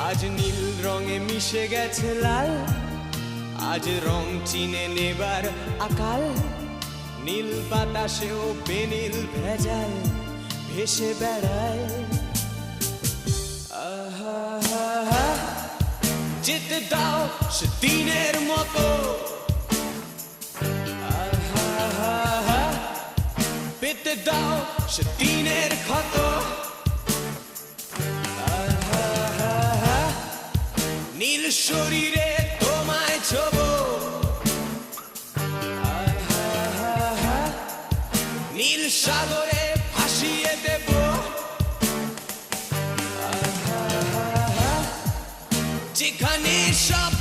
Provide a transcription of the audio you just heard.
আজ নীল রঙে মিশে গেছে লাল, আজ রং চিনে নেবার আকাল। নীল বাতাসেও বেনীল ভেজাল ভেসে বেড়ায়। আহা, যেতে দাও সে দিনের মতো, আহা, পেতে দাও সে দিনের ক্ষত। আহা, নীল শরীরে তোমায় ছোবো, আহা, নীল সাগরে ভাসিয়ে দেব। যেখানে সব